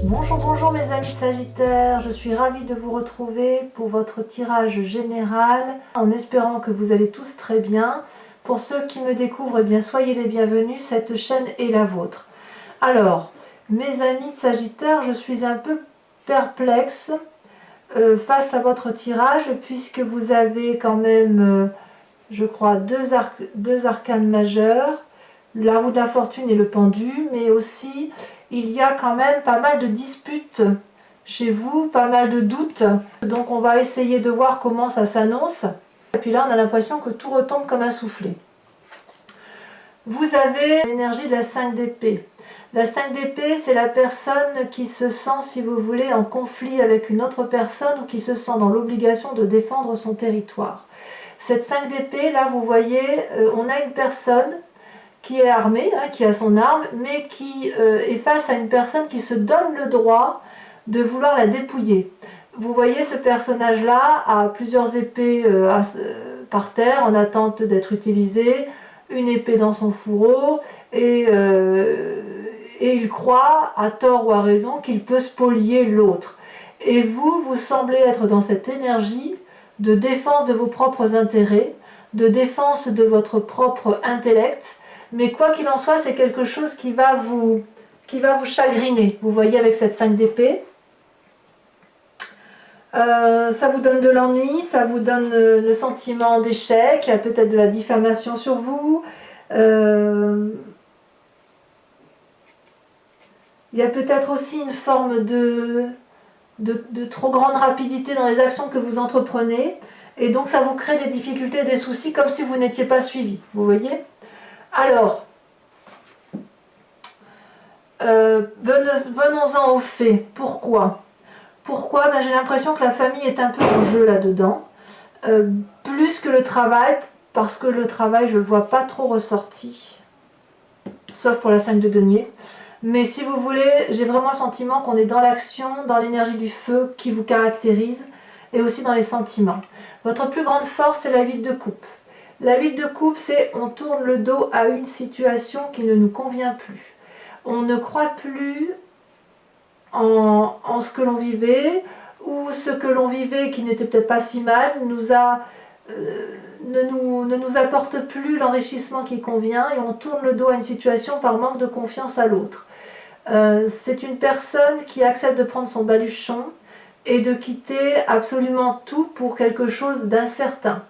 Bonjour, bonjour mes amis Sagittaires, je suis ravie de vous retrouver pour votre tirage général, en espérant que vous allez tous très bien. Pour ceux qui me découvrent, eh bien, soyez les bienvenus, cette chaîne est la vôtre. Alors, mes amis Sagittaires, je suis un peu perplexe face à votre tirage, puisque vous avez quand même, je crois, deux arcanes majeurs, la roue de la fortune et le pendu, mais aussi il y a quand même pas mal de disputes chez vous, pas mal de doutes. Donc on va essayer de voir comment ça s'annonce. Et puis là on a l'impression que tout retombe comme un soufflet. Vous avez l'énergie de la 5 d'épée. La 5 d'épée, c'est la personne qui se sent, si vous voulez, en conflit avec une autre personne ou qui se sent dans l'obligation de défendre son territoire. Cette 5 d'épée, là vous voyez, on a une personne qui est armé, qui a son arme, mais qui est face à une personne qui se donne le droit de vouloir la dépouiller. Vous voyez, ce personnage-là a plusieurs épées par terre en attente d'être utilisées, une épée dans son fourreau, et il croit, à tort ou à raison, qu'il peut spolier l'autre. Et vous semblez être dans cette énergie de défense de vos propres intérêts, de défense de votre propre intellect. Mais quoi qu'il en soit, c'est quelque chose qui va vous chagriner. Vous voyez avec cette 5 d'épée. Ça vous donne de l'ennui, ça vous donne le sentiment d'échec, il y a peut-être de la diffamation sur vous. Il y a peut-être aussi une forme de trop grande rapidité dans les actions que vous entreprenez. Et donc ça vous crée des difficultés, des soucis, comme si vous n'étiez pas suivi. Vous voyez ? Alors, venons-en aux faits. Pourquoi? Pourquoi? J'ai l'impression que la famille est un peu en jeu là-dedans. Plus que le travail, parce que le travail, je ne le vois pas trop ressorti. Sauf pour la 5 de denier. Mais si vous voulez, j'ai vraiment le sentiment qu'on est dans l'action, dans l'énergie du feu qui vous caractérise, et aussi dans les sentiments. Votre plus grande force, c'est la 8 de coupe. La 8 de coupe, c'est on tourne le dos à une situation qui ne nous convient plus. On ne croit plus en ce que l'on vivait, ou ce que l'on vivait qui n'était peut-être pas si mal, ne nous apporte plus l'enrichissement qui convient, et on tourne le dos à une situation par manque de confiance à l'autre. C'est une personne qui accepte de prendre son baluchon et de quitter absolument tout pour quelque chose d'incertain.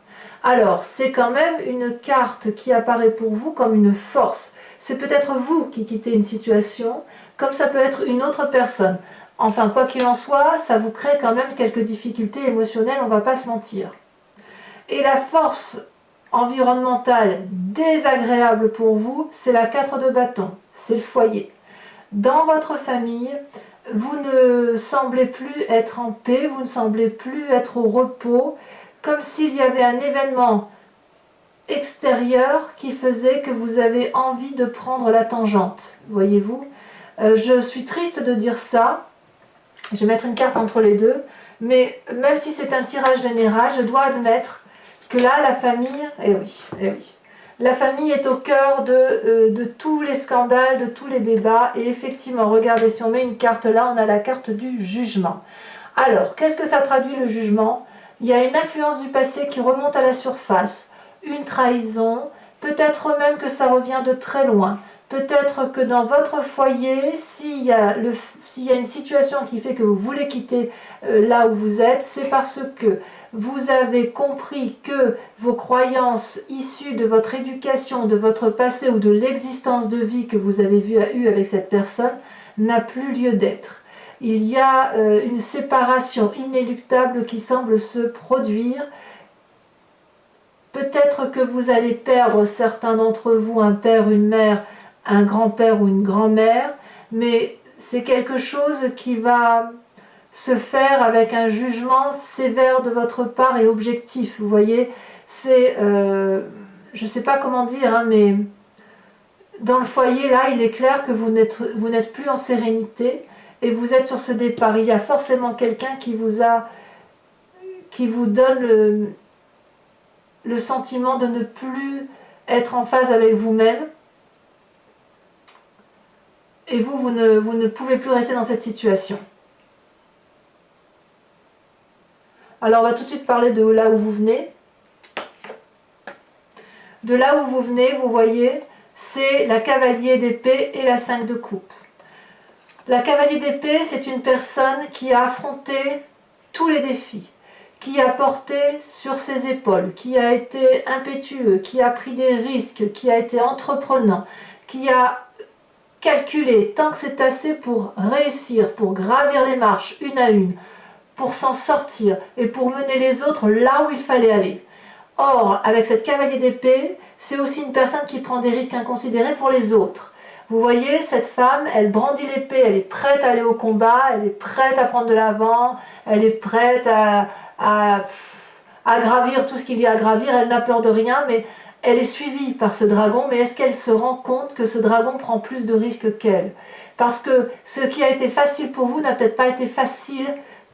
Alors, c'est quand même une carte qui apparaît pour vous comme une force. C'est peut-être vous qui quittez une situation, comme ça peut être une autre personne. Enfin, quoi qu'il en soit, ça vous crée quand même quelques difficultés émotionnelles, on ne va pas se mentir. Et la force environnementale désagréable pour vous, c'est la 4 de bâton, c'est le foyer. Dans votre famille, vous ne semblez plus être en paix, vous ne semblez plus être au repos, comme s'il y avait un événement extérieur qui faisait que vous avez envie de prendre la tangente, voyez-vous. Je suis triste de dire ça, je vais mettre une carte entre les deux, mais même si c'est un tirage général, je dois admettre que là, la famille, eh oui, la famille est au cœur de tous les scandales, de tous les débats, et effectivement, regardez, si on met une carte là, on a la carte du jugement. Alors, qu'est-ce que ça traduit le jugement? Il y a une influence du passé qui remonte à la surface, une trahison, peut-être même que ça revient de très loin. Peut-être que dans votre foyer, s'il y a une situation qui fait que vous voulez quitter là où vous êtes, c'est parce que vous avez compris que vos croyances issues de votre éducation, de votre passé ou de l'existence de vie que vous avez eue avec cette personne n'a plus lieu d'être. Il y a une séparation inéluctable qui semble se produire. Peut-être que vous allez perdre, certains d'entre vous, un père, une mère, un grand-père ou une grand-mère, mais c'est quelque chose qui va se faire avec un jugement sévère de votre part et objectif. Vous voyez, c'est, je ne sais pas comment dire, mais dans le foyer, là, il est clair que vous n'êtes plus en sérénité et vous êtes sur ce départ. Il y a forcément quelqu'un qui vous donne le sentiment de ne plus être en phase avec vous-même. et vous ne pouvez plus rester dans cette situation. Alors on va tout de suite parler de là où vous venez. De là où vous venez, vous voyez, c'est la cavalier d'épée et la 5 de coupe. La cavalier d'épée, c'est une personne qui a affronté tous les défis, qui a porté sur ses épaules, qui a été impétueux, qui a pris des risques, qui a été entreprenant, qui a calculé tant que c'est assez pour réussir, pour gravir les marches une à une, pour s'en sortir et pour mener les autres là où il fallait aller. Or, avec cette cavalier d'épée, c'est aussi une personne qui prend des risques inconsidérés pour les autres. Vous voyez, cette femme, elle brandit l'épée, elle est prête à aller au combat, elle est prête à prendre de l'avant, elle est prête à gravir tout ce qu'il y a à gravir, elle n'a peur de rien, mais elle est suivie par ce dragon, mais est-ce qu'elle se rend compte que ce dragon prend plus de risques qu'elle? Parce que ce qui a été facile pour vous n'a peut-être pas été facile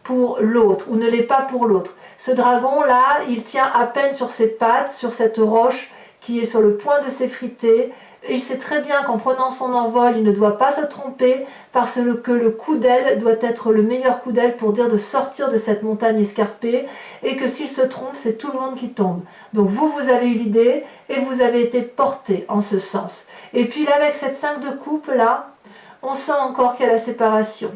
pour l'autre, ou ne l'est pas pour l'autre. Ce dragon-là, il tient à peine sur ses pattes, sur cette roche qui est sur le point de s'effriter. Il sait très bien qu'en prenant son envol, il ne doit pas se tromper, parce que le coup d'aile doit être le meilleur coup d'aile pour dire de sortir de cette montagne escarpée, et que s'il se trompe, c'est tout le monde qui tombe. Donc vous avez eu l'idée, et vous avez été porté en ce sens. Et puis là, avec cette 5 de coupe, là, on sent encore qu'il y a la séparation.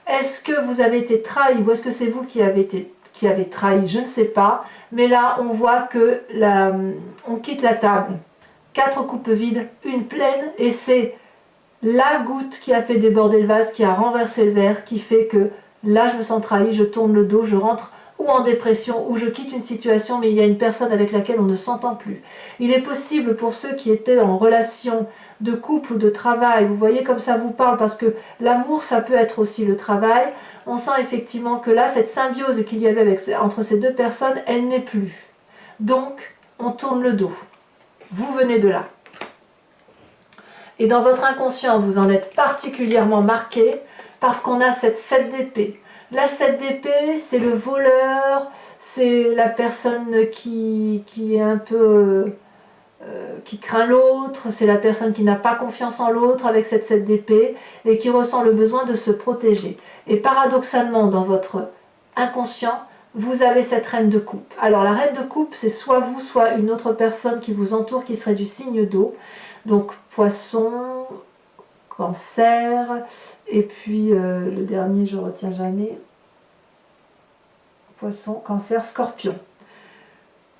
Est-ce que vous avez été trahi, ou est-ce que c'est vous qui avez trahi? Je ne sais pas, mais là, on voit que on quitte la table. 4 coupes vides, une pleine, et c'est la goutte qui a fait déborder le vase, qui a renversé le verre, qui fait que là je me sens trahi, je tourne le dos, je rentre ou en dépression, ou je quitte une situation, mais il y a une personne avec laquelle on ne s'entend plus. Il est possible pour ceux qui étaient en relation de couple ou de travail, vous voyez comme ça vous parle, parce que l'amour ça peut être aussi le travail, on sent effectivement que là cette symbiose qu'il y avait entre ces deux personnes, elle n'est plus. Donc on tourne le dos. Vous venez de là. Et dans votre inconscient, vous en êtes particulièrement marqué parce qu'on a cette 7 d'épée. La 7 d'épée, c'est le voleur, c'est la personne qui est un peu... qui craint l'autre, c'est la personne qui n'a pas confiance en l'autre avec cette 7 d'épée et qui ressent le besoin de se protéger. Et paradoxalement, dans votre inconscient, vous avez cette reine de coupe. Alors la reine de coupe, c'est soit vous, soit une autre personne qui vous entoure, qui serait du signe d'eau. Donc poisson, cancer, et puis le dernier, je ne retiens jamais. Poisson, cancer, scorpion.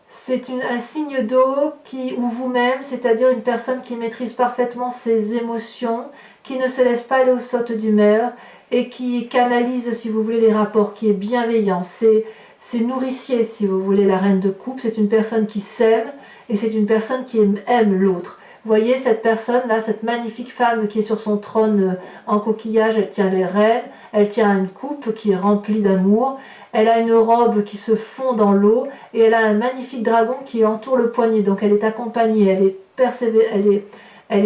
C'est un signe d'eau ou vous-même, c'est-à-dire une personne qui maîtrise parfaitement ses émotions, qui ne se laisse pas aller aux sautes d'humeur et qui canalise, si vous voulez, les rapports, qui est bienveillant. C'est nourricier, si vous voulez, la reine de coupe. C'est une personne qui s'aime et c'est une personne qui aime l'autre. Vous voyez cette personne-là, cette magnifique femme qui est sur son trône en coquillage, elle tient les rênes, elle tient une coupe qui est remplie d'amour, elle a une robe qui se fond dans l'eau et elle a un magnifique dragon qui entoure le poignet. Donc elle est accompagnée, elle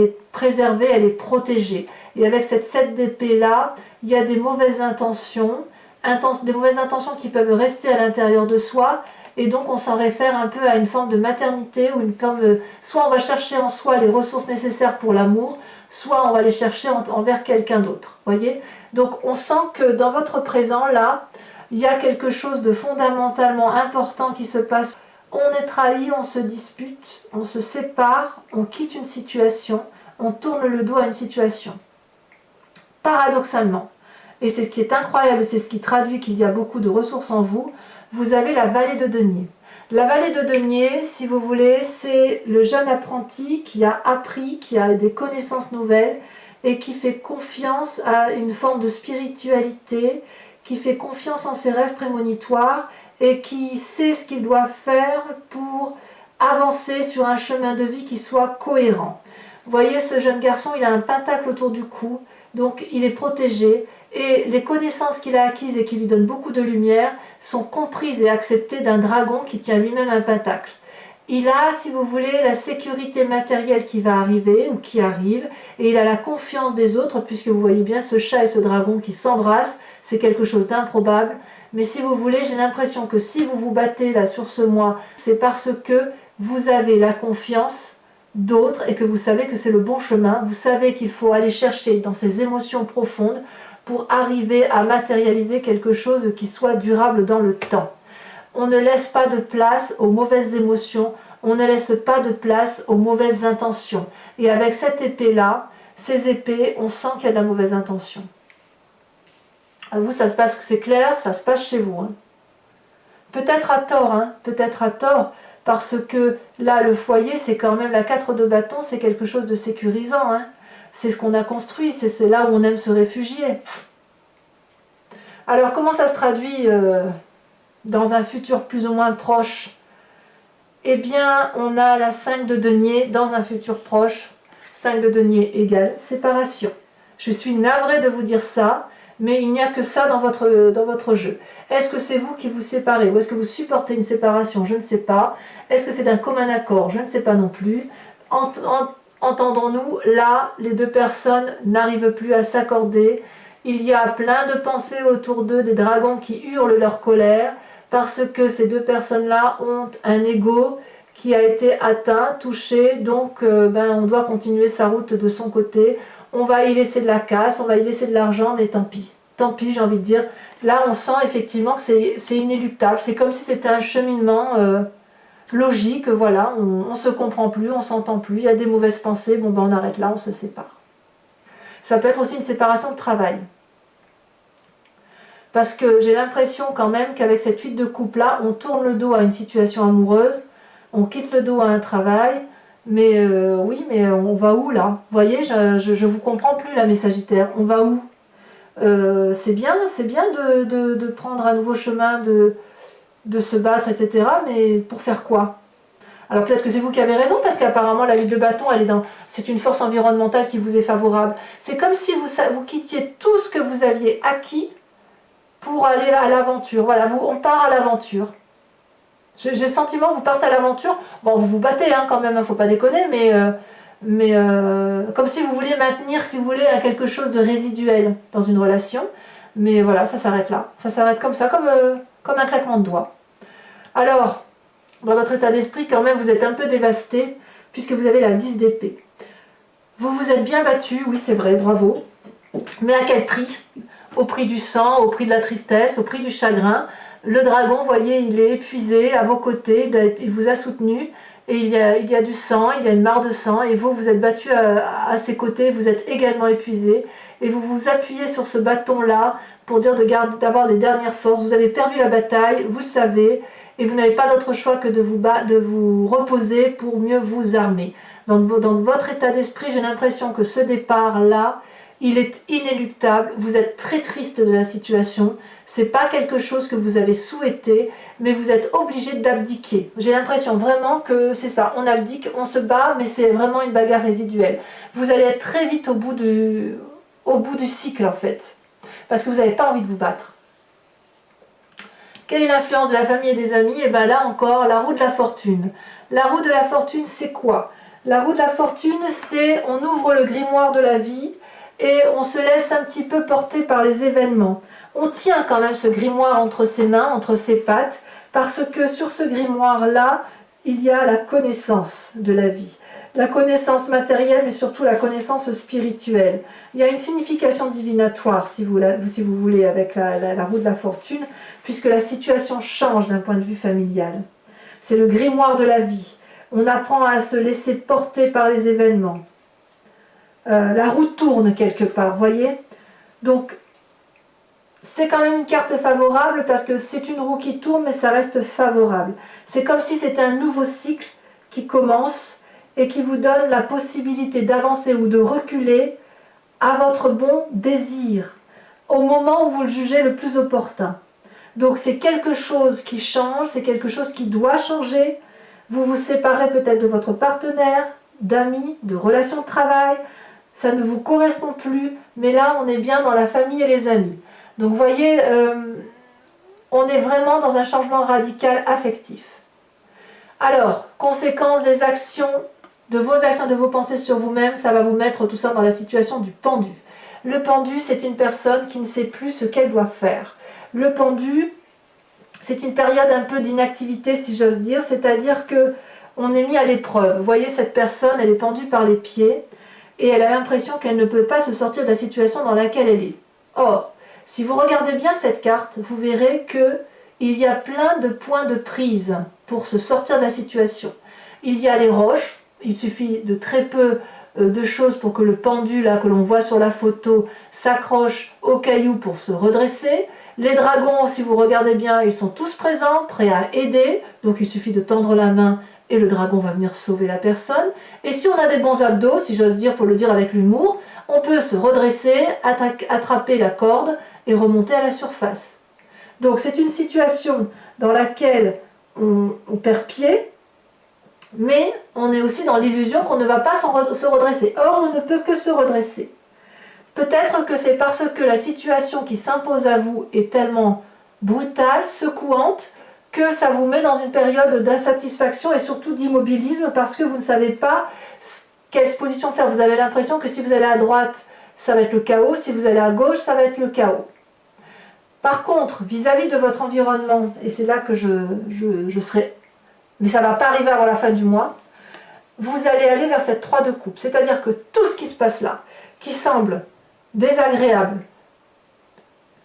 est préservée, elle est protégée. Et avec cette 7 d'épée-là, il y a des mauvaises intentions, qui peuvent rester à l'intérieur de soi, et donc on s'en réfère un peu à une forme de maternité, ou une forme soit on va chercher en soi les ressources nécessaires pour l'amour, soit on va les chercher envers quelqu'un d'autre, voyez. Donc on sent que dans votre présent là, il y a quelque chose de fondamentalement important qui se passe. On est trahi, on se dispute, on se sépare, on quitte une situation, on tourne le dos à une situation. Paradoxalement, et c'est ce qui est incroyable, c'est ce qui traduit qu'il y a beaucoup de ressources en vous, vous avez la vallée de denier. La vallée de denier, si vous voulez, c'est le jeune apprenti qui a appris, qui a des connaissances nouvelles et qui fait confiance à une forme de spiritualité, qui fait confiance en ses rêves prémonitoires et qui sait ce qu'il doit faire pour avancer sur un chemin de vie qui soit cohérent. Vous voyez, ce jeune garçon, il a un pentacle autour du cou, donc il est protégé. Et les connaissances qu'il a acquises et qui lui donnent beaucoup de lumière sont comprises et acceptées d'un dragon qui tient lui-même un pentacle. Il a, si vous voulez, la sécurité matérielle qui va arriver ou qui arrive, et il a la confiance des autres, puisque vous voyez bien ce chat et ce dragon qui s'embrassent, c'est quelque chose d'improbable. Mais si vous voulez, j'ai l'impression que si vous vous battez là sur ce mois, c'est parce que vous avez la confiance d'autres et que vous savez que c'est le bon chemin. Vous savez qu'il faut aller chercher dans ces émotions profondes pour arriver à matérialiser quelque chose qui soit durable dans le temps. On ne laisse pas de place aux mauvaises émotions, on ne laisse pas de place aux mauvaises intentions. Et avec cette épée-là, ces épées, on sent qu'il y a de la mauvaise intention. À vous, ça se passe, c'est clair, ça se passe chez vous. Hein. Peut-être à tort, peut-être à tort, parce que là, le foyer, c'est quand même la 4 de bâton, c'est quelque chose de sécurisant. Hein. C'est ce qu'on a construit, c'est là où on aime se réfugier. Alors, comment ça se traduit dans un futur plus ou moins proche? Eh bien, on a la 5 de denier dans un futur proche. 5 de denier égale séparation. Je suis navrée de vous dire ça, mais il n'y a que ça dans votre jeu. Est-ce que c'est vous qui vous séparez ou est-ce que vous supportez une séparation? Je ne sais pas. Est-ce que c'est d'un commun accord? Je ne sais pas non plus. Entendons-nous, là, les deux personnes n'arrivent plus à s'accorder. Il y a plein de pensées autour d'eux, des dragons qui hurlent leur colère, parce que ces deux personnes-là ont un ego qui a été atteint, touché, donc on doit continuer sa route de son côté. On va y laisser de la casse, on va y laisser de l'argent, mais tant pis. Tant pis, j'ai envie de dire. Là, on sent effectivement que c'est inéluctable. C'est comme si c'était un cheminement logique, voilà. On ne se comprend plus, on ne s'entend plus, il y a des mauvaises pensées, bon on arrête là, on se sépare. Ça peut être aussi une séparation de travail. Parce que j'ai l'impression quand même qu'avec cette 8 de coupe-là, on tourne le dos à une situation amoureuse, on quitte le dos à un travail, mais oui, mais on va où là? Vous voyez, je vous comprends plus là, mes Sagittaires, on va où? C'est bien de prendre un nouveau chemin, de se battre, etc. Mais pour faire quoi? Alors peut-être que c'est vous qui avez raison, parce qu'apparemment la 8 de bâton, c'est une force environnementale qui vous est favorable. C'est comme si vous quittiez tout ce que vous aviez acquis pour aller à l'aventure. Voilà, on part à l'aventure. J'ai le sentiment que vous partez à l'aventure. Bon, vous vous battez quand même, faut pas déconner, mais comme si vous vouliez maintenir, si vous voulez, quelque chose de résiduel dans une relation. Mais voilà, ça s'arrête là. Ça s'arrête comme ça, comme un claquement de doigts. Alors, dans votre état d'esprit, quand même, vous êtes un peu dévasté, puisque vous avez la 10 d'épée. Vous vous êtes bien battu, oui c'est vrai, bravo. Mais à quel prix? Au prix du sang, au prix de la tristesse, au prix du chagrin. Le dragon, vous voyez, il est épuisé à vos côtés, il vous a soutenu, et il y a du sang, il y a une mare de sang, et vous êtes battu à ses côtés, vous êtes également épuisé, et vous vous appuyez sur ce bâton-là pour dire d'avoir les dernières forces. Vous avez perdu la bataille, vous le savez, et vous n'avez pas d'autre choix que de vous reposer pour mieux vous armer. Dans votre état d'esprit, j'ai l'impression que ce départ-là, il est inéluctable, vous êtes très triste de la situation, c'est pas quelque chose que vous avez souhaité, mais vous êtes obligé d'abdiquer. J'ai l'impression vraiment que c'est ça, on abdique, on se bat, mais c'est vraiment une bagarre résiduelle. Vous allez être très vite au bout du cycle en fait, parce que vous n'avez pas envie de vous battre. Quelle est l'influence de la famille et des amis? Et bien là encore, la roue de la fortune. La roue de la fortune, c'est quoi? La roue de la fortune, c'est on ouvre le grimoire de la vie, et on se laisse un petit peu porter par les événements. On tient quand même ce grimoire entre ses mains, entre ses pattes, parce que sur ce grimoire-là, il y a la connaissance de la vie. La connaissance matérielle, mais surtout la connaissance spirituelle. Il y a une signification divinatoire, si vous voulez, avec la roue de la fortune, puisque la situation change d'un point de vue familial. C'est le grimoire de la vie. On apprend à se laisser porter par les événements. La roue tourne quelque part, voyez? Donc, c'est quand même une carte favorable parce que c'est une roue qui tourne, mais ça reste favorable. C'est comme si c'était un nouveau cycle qui commence et qui vous donne la possibilité d'avancer ou de reculer à votre bon désir, au moment où vous le jugez le plus opportun. Donc, c'est quelque chose qui change, c'est quelque chose qui doit changer. Vous vous séparez peut-être de votre partenaire, d'amis, de relations de travail. Ça ne vous correspond plus, mais là on est bien dans la famille et les amis. Donc vous voyez, on est vraiment dans un changement radical affectif. Alors, conséquence des actions, de vos pensées sur vous-même, ça va vous mettre tout ça dans la situation du pendu. Le pendu, c'est une personne qui ne sait plus ce qu'elle doit faire. Le pendu, c'est une période un peu d'inactivité, si j'ose dire, c'est-à-dire que on est mis à l'épreuve. Vous voyez, cette personne, elle est pendue par les pieds et elle a l'impression qu'elle ne peut pas se sortir de la situation dans laquelle elle est. Or, si vous regardez bien cette carte, vous verrez qu'il y a plein de points de prise pour se sortir de la situation. Il y a les roches, il suffit de très peu de choses pour que le pendu là, que l'on voit sur la photo s'accroche aux cailloux pour se redresser. Les dragons, si vous regardez bien, ils sont tous présents, prêts à aider. Donc il suffit de tendre la main et le dragon va venir sauver la personne. Et si on a des bons abdos, si j'ose dire pour le dire avec l'humour, on peut se redresser, attraper la corde et remonter à la surface. Donc c'est une situation dans laquelle on perd pied, mais on est aussi dans l'illusion qu'on ne va pas se redresser. Or, on ne peut que se redresser. Peut-être que c'est parce que la situation qui s'impose à vous est tellement brutale, secouante, que ça vous met dans une période d'insatisfaction et surtout d'immobilisme parce que vous ne savez pas quelle position faire. Vous avez l'impression que si vous allez à droite, ça va être le chaos, si vous allez à gauche, ça va être le chaos. Par contre, vis-à-vis de votre environnement, et c'est là que je serai... mais ça ne va pas arriver avant la fin du mois, vous allez aller vers cette 3 de coupe. C'est-à-dire que tout ce qui se passe là, qui semble désagréable,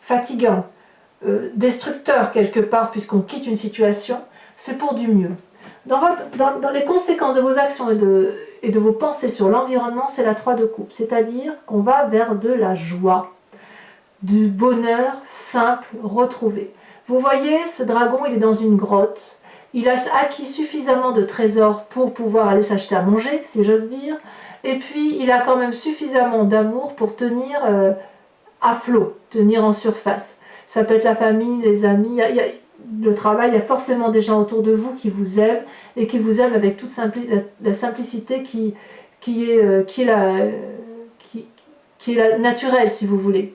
fatigant, destructeur quelque part, puisqu'on quitte une situation, c'est pour du mieux. Dans les conséquences de vos actions et de vos pensées sur l'environnement, c'est la 3 de coupe. C'est-à-dire qu'on va vers de la joie, du bonheur simple, retrouvé. Vous voyez, ce dragon, il est dans une grotte. Il a acquis suffisamment de trésors pour pouvoir aller s'acheter à manger, si j'ose dire. Et puis, il a quand même suffisamment d'amour pour tenir à flot, tenir en surface. Ça peut être la famille, les amis, le travail. Il y a forcément des gens autour de vous qui vous aiment et qui vous aiment avec toute la simplicité qui est la naturelle, si vous voulez.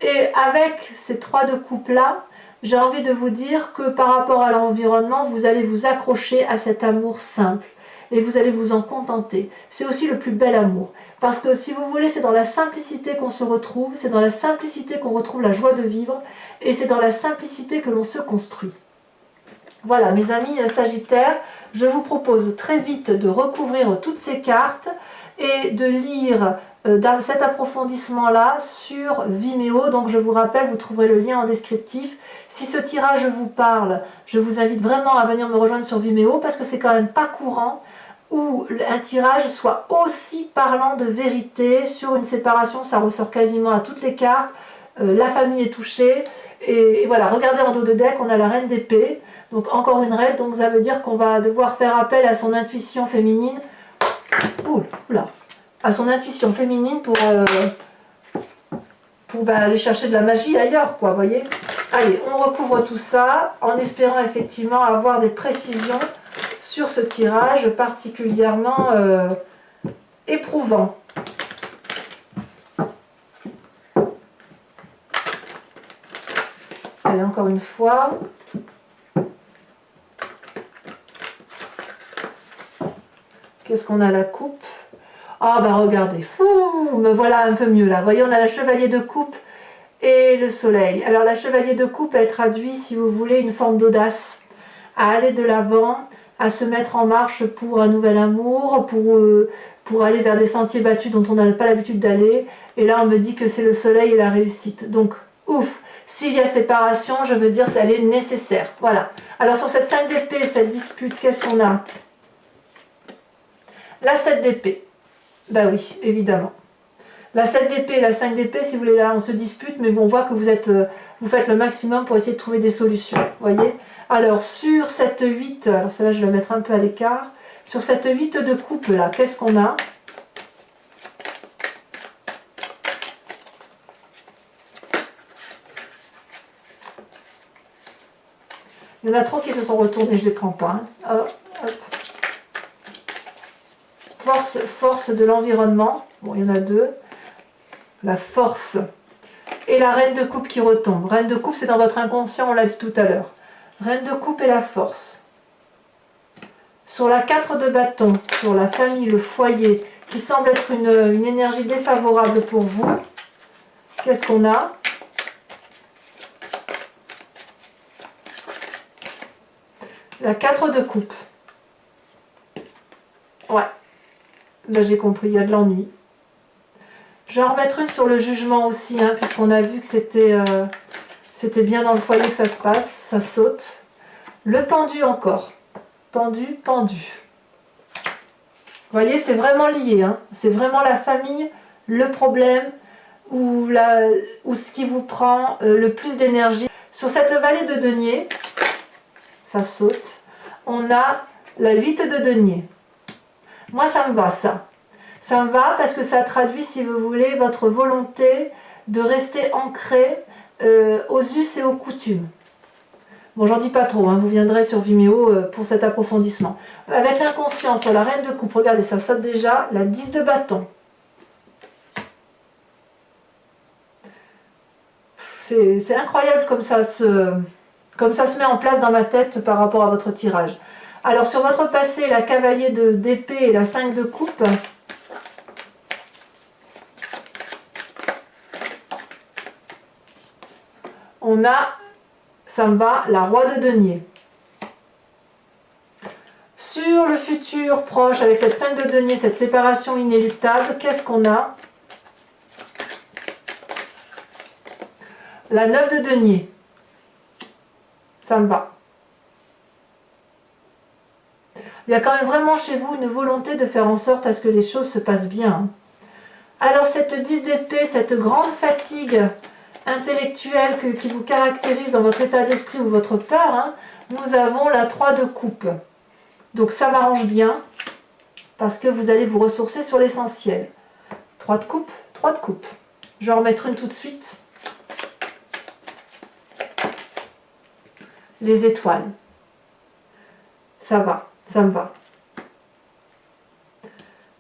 Et avec ces 3 de coupe-là, j'ai envie de vous dire que par rapport à l'environnement, vous allez vous accrocher à cet amour simple et vous allez vous en contenter. C'est aussi le plus bel amour. Parce que si vous voulez, c'est dans la simplicité qu'on se retrouve, c'est dans la simplicité qu'on retrouve la joie de vivre et c'est dans la simplicité que l'on se construit. Voilà, mes amis Sagittaires, je vous propose très vite de recouvrir toutes ces cartes et de lire dans cet approfondissement-là sur Vimeo. Donc je vous rappelle, vous trouverez le lien en descriptif. Si ce tirage vous parle, je vous invite vraiment à venir me rejoindre sur Vimeo parce que c'est quand même pas courant où un tirage soit aussi parlant de vérité. Sur une séparation, ça ressort quasiment à toutes les cartes. La famille est touchée. Et voilà, regardez en dos de deck, on a la reine d'épée. Donc encore une reine, donc ça veut dire qu'on va devoir faire appel à son intuition féminine. Oula, à son intuition féminine pour aller chercher de la magie ailleurs, quoi, voyez. Allez, on recouvre tout ça en espérant effectivement avoir des précisions sur ce tirage particulièrement éprouvant. Allez, encore une fois. Qu'est-ce qu'on a, la coupe? Ah bah regardez, me voilà un peu mieux là. Vous voyez, on a la chevalier de coupe et le soleil. Alors la chevalier de coupe, elle traduit, si vous voulez, une forme d'audace, à aller de l'avant, à se mettre en marche pour un nouvel amour, pour aller vers des sentiers battus dont on n'a pas l'habitude d'aller. Et là, on me dit que c'est le soleil et la réussite. Donc, ouf, s'il y a séparation, je veux dire, elle est nécessaire. Voilà. Alors sur cette 5 d'épée, cette dispute, qu'est-ce qu'on a? La 7 d'épée. Ben oui, évidemment. La 7 d'épée et la 5 d'épée, si vous voulez, là, on se dispute, mais on voit que vous faites le maximum pour essayer de trouver des solutions. Voyez. Alors, sur cette 8, alors celle-là, je vais la mettre un peu à l'écart. Sur cette 8 de coupe, là, qu'est-ce qu'on a? Il y en a trop qui se sont retournés, je ne les prends pas. Hein. Hop, hop. Force de l'environnement. Bon, il y en a 2. La force. Et la reine de coupe qui retombe. Reine de coupe, c'est dans votre inconscient, on l'a dit tout à l'heure. Reine de coupe et la force. Sur la 4 de bâton, sur la famille, le foyer, qui semble être une énergie défavorable pour vous. Qu'est-ce qu'on a? La 4 de coupe. Ouais, ben, j'ai compris, il y a de l'ennui. Je vais en remettre une sur le jugement aussi, hein, puisqu'on a vu que c'était bien dans le foyer que ça se passe, ça saute. Le pendu encore. Pendu, pendu. Vous voyez, c'est vraiment lié. Hein. C'est vraiment la famille, le problème, ou ce qui vous prend le plus d'énergie. Sur cette vallée de denier, ça saute, on a la 8 de denier. Moi, ça me va, ça. Ça me va parce que ça traduit, si vous voulez, votre volonté de rester ancré aux us et aux coutumes. Bon, j'en dis pas trop, hein, vous viendrez sur Vimeo pour cet approfondissement. Avec l'inconscient sur la reine de coupe, regardez, ça saute déjà, la 10 de bâton. C'est incroyable comme ça se met en place dans ma tête par rapport à votre tirage. Alors sur votre passé, la cavalier d'épée et la 5 de coupe, on a, ça me va, la roi de denier. Sur le futur proche, avec cette 5 de denier, cette séparation inéluctable, qu'est-ce qu'on a? La 9 de denier. Ça me va. Il y a quand même vraiment chez vous une volonté de faire en sorte à ce que les choses se passent bien. Alors cette 10 d'épée, cette grande fatigue intellectuelle qui vous caractérise dans votre état d'esprit ou votre peur, hein, nous avons la 3 de coupe. Donc ça m'arrange bien parce que vous allez vous ressourcer sur l'essentiel. 3 de coupe, 3 de coupe. Je vais en remettre une tout de suite. Les étoiles. Ça va, ça me va.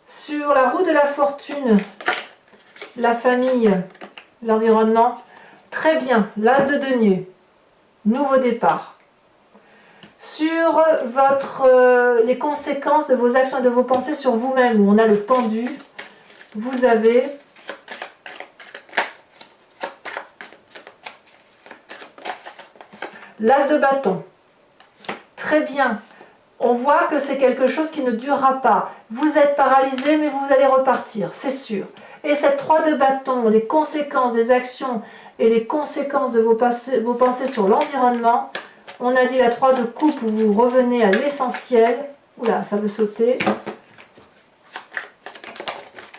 Sur la roue de la fortune, la famille, l'environnement, très bien, l'as de denier, nouveau départ. Sur les conséquences de vos actions et de vos pensées sur vous-même, où on a le pendu, vous avez l'as de bâton. Très bien. On voit que c'est quelque chose qui ne durera pas. Vous êtes paralysé, mais vous allez repartir, c'est sûr. Et cette 3 de bâton, les conséquences des actions et les conséquences de vos pensées sur l'environnement, on a dit la 3 de coupe où vous revenez à l'essentiel. Oula, ça veut sauter.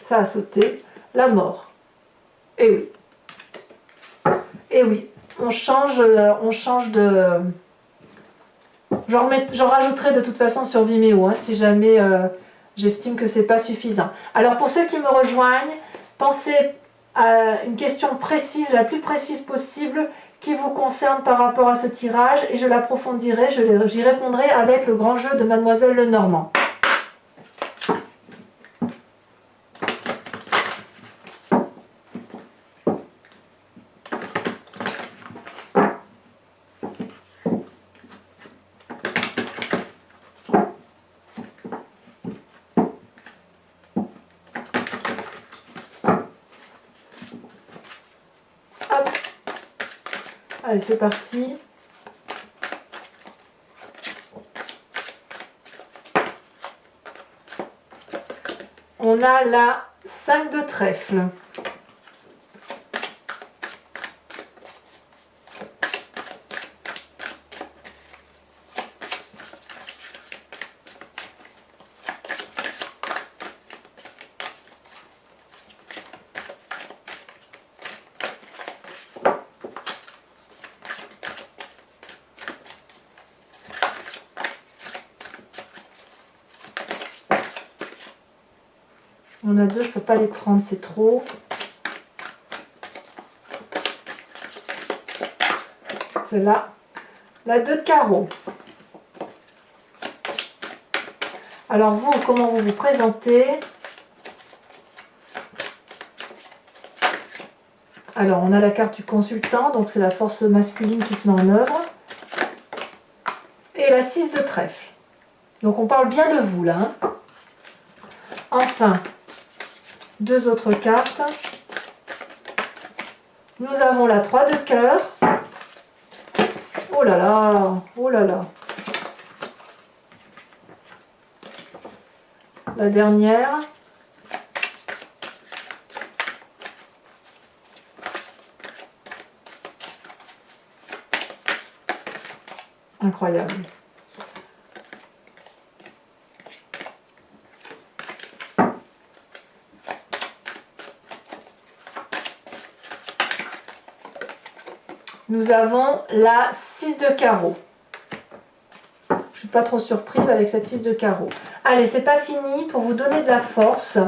Ça a sauté. La mort. Et oui. Et oui. On change de... J'en rajouterai de toute façon sur Vimeo, hein, si jamais j'estime que c'est pas suffisant. Alors pour ceux qui me rejoignent, pensez à une question précise, la plus précise possible, qui vous concerne par rapport à ce tirage, et je l'approfondirai, j'y répondrai avec le grand jeu de Mademoiselle Lenormand. Allez, c'est parti. On a la 5 de trèfle. On a deux, je ne peux pas les prendre, c'est trop. C'est là. La 2 de carreau. Alors vous, comment vous vous présentez? Alors on a la carte du consultant, donc c'est la force masculine qui se met en œuvre. Et la 6 de trèfle. Donc on parle bien de vous là. Hein. Enfin, deux autres cartes. Nous avons la 3 de cœur. Oh là là, oh là là. la dernière. Incroyable. Nous avons la 6 de carreau. Je ne suis pas trop surprise avec cette 6 de carreau. Allez, c'est pas fini. Pour vous donner de la force,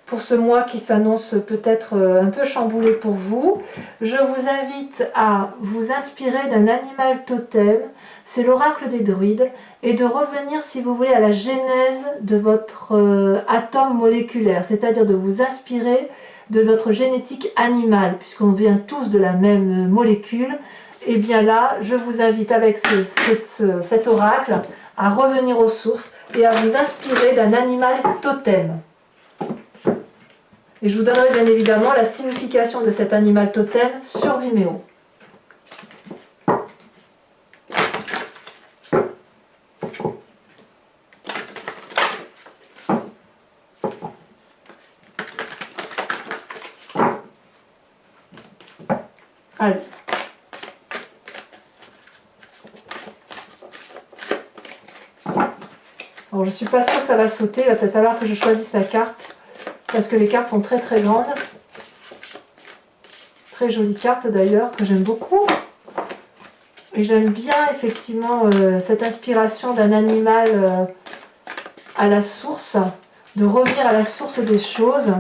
pour ce mois qui s'annonce peut-être un peu chamboulé pour vous, je vous invite à vous inspirer d'un animal totem. C'est l'oracle des druides. Et de revenir, si vous voulez, à la genèse de votre atome moléculaire. C'est-à-dire de vous inspirer de votre génétique animale, puisqu'on vient tous de la même molécule. Et bien là, je vous invite avec cet oracle à revenir aux sources et à vous inspirer d'un animal totem. Et je vous donnerai bien évidemment la signification de cet animal totem sur Vimeo. Allez. Alors je suis pas sûre que ça va sauter, il va peut-être falloir que je choisisse la carte, parce que les cartes sont très très grandes. Très jolie carte d'ailleurs, que j'aime beaucoup. Et j'aime bien effectivement cette inspiration d'un animal à la source, de revenir à la source des choses,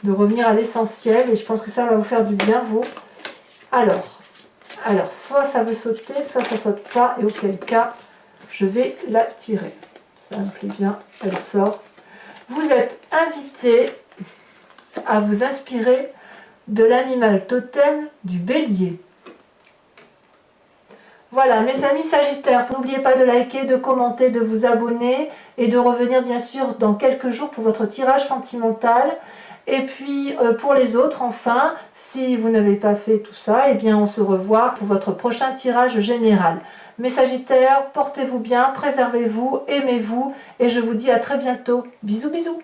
de revenir à l'essentiel, et je pense que ça va vous faire du bien, vous. Alors, soit ça veut sauter, soit ça saute pas, et auquel cas, je vais la tirer. Ça me plaît bien, elle sort. Vous êtes invité à vous inspirer de l'animal totem du bélier. Voilà, mes amis sagittaires, n'oubliez pas de liker, de commenter, de vous abonner et de revenir bien sûr dans quelques jours pour votre tirage sentimental. Et puis pour les autres, enfin, si vous n'avez pas fait tout ça, eh bien on se revoit pour votre prochain tirage général. Mes sagittaires, portez-vous bien, préservez-vous, aimez-vous et je vous dis à très bientôt. Bisous bisous.